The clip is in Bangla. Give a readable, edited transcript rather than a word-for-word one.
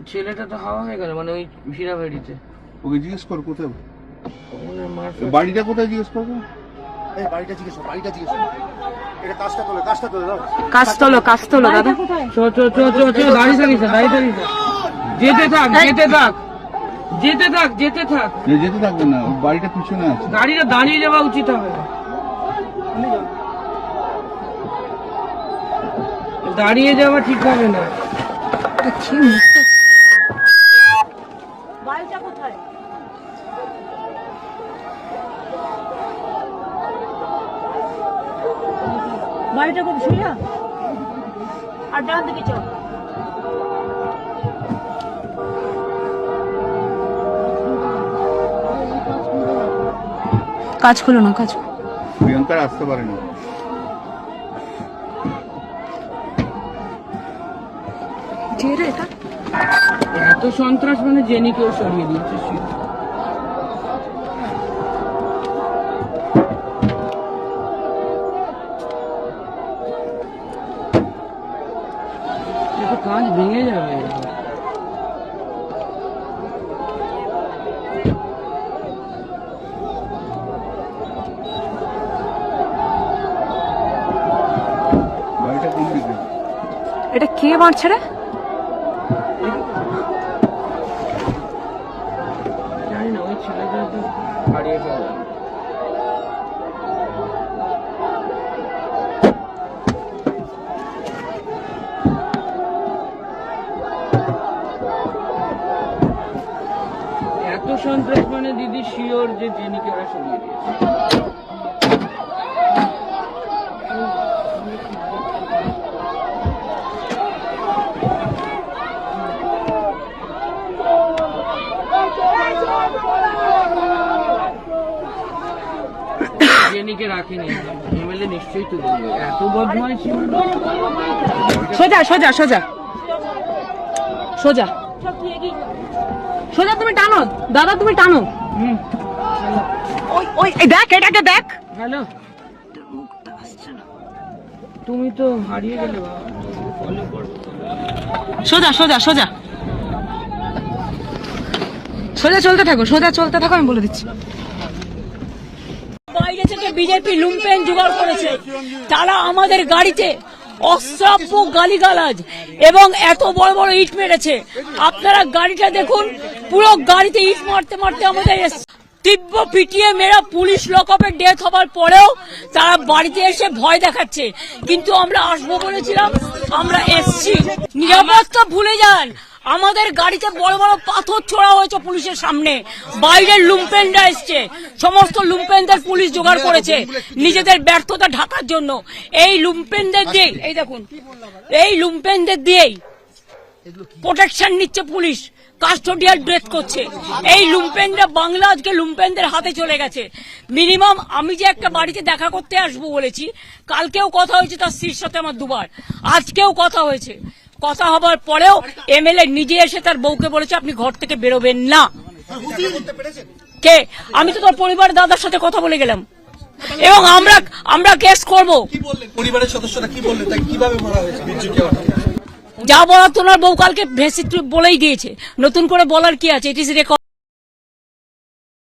ছেলেটা তো হাওয়া হয়ে গেল, মানে ওই ভিড়া বাড়িতে। ওকে জিজ্ঞেস কর কোথায় বাড়িটা, কোথায় জিজ্ঞেস করবো। এই বাড়িটা জিজ্ঞেস কর, বাড়িটা জিজ্ঞেস কর। এটা কাজটা তোলে দাও। কাজ তোলো দাদা। চো দাঁড়িয়ে থাকিস না, যেতে থাক। যেতে থাকবে না, বাড়িটা পিছনে আছে। গাড়িটা দাঁড়িয়ে যাওয়া উচিত হবে, দাঁড়িয়ে যাওয়া ঠিক হবে না। বাড়িটা কোথায়? বাড়িটা কোথায় শুনিয়া? আর ডান দিকে চল। কাজ খুলো না, কাজ প্রিয়াঙ্কার আসতে পারেনি। এত সন্ত্রাস, মানে জেনিকেও সরিয়ে দিয়েছে। কাজ ভেঙে যাবে। বাড়িটা কোন দিকে? এটা কে মারছে রে? জানি না, ওই ছেলেটা তো হারিয়ে ফেললাম। এত সন্ত্রাস, মানে দিদি শিওর যে জেনিকে ওরা সরিয়ে দিয়েছে। জেনিকে রাখেনি, এমএলএ নিশ্চয়ই তুলে দেবে। এত বদমাইশ। সোজা সোজা সোজা সোজা সোজা, তুমি টানো দাদা, তুমি টানো। ওই ওই এই দেখ, এটাকে দেখ। হ্যালো, তুমি তো হারিয়ে গেলে বাবা, ফলো করবো। সোজা সোজা সোজা সোজা চলতে থাকো, সোজা চলতে থাকো, আমি বলে দিচ্ছি। বাইরে থেকে বিজেপি লুম্পেন জোগাড় করেছে, তারা আমাদের গাড়িতে অশ্রাব্য গালিগালাজ এবং এত বড় বড় ইট মেরেছে। আপনারা গাড়িটা দেখুন, পুরো গাড়িতে ইট মারতে মারতে আমাদের তীব্র পিটিয়ে মেরা পুলিশ লকআপে ডেথ হবার পরেও তারা বাড়িতে এসে ভয় দেখাচ্ছে। কিন্তু আমরা আসবো বলেছিলাম, আমরা এসছি। নিরাপত্তা ভুলে যান, আমাদের গাড়িতে বড় বড় পাথর ছোড়া হয়েছে পুলিশের সামনে। বাইরের লুম্পেনরা এসছে, সমস্ত লুম্পেনদের পুলিশ জোগাড় করেছে নিজেদের ব্যর্থতা ঢাকার জন্য। এই লুম্পেনদের দিয়ে, এই দেখুন, এই লুম্পেনদের দিয়েই প্রোটেকশন নিচ্ছে পুলিশ, কাস্টোডিয়াল ডেথ করছে। এই লুম্পেনরা বাংলা আজকে লুম্পেনদের হাতে চলে গেছে। মিনিমাম আমি যে একটা বাড়িতে দেখা করতে আসবো বলেছি, কালকেও কথা হয়েছে তার স্ত্রীর সাথে আমার দুবার, আজকেও কথা হয়েছে। কথা হবার পরেও এমএলএ নিজে এসে তার বউকে বলেছে আপনি ঘর থেকে বেরোবেন না। কে? আমি তো তোর পরিবারের দাদার সাথে কথা বলে গেলাম এবং আমরা কেস করব। পরিবারের সদস্যরা কি বললেন, তাই কিভাবে মারা হয়েছে? যা বলার তোমার বউ কালকে ভেসে বলেই দিয়েছে, নতুন করে বলার কি আছে? It is record.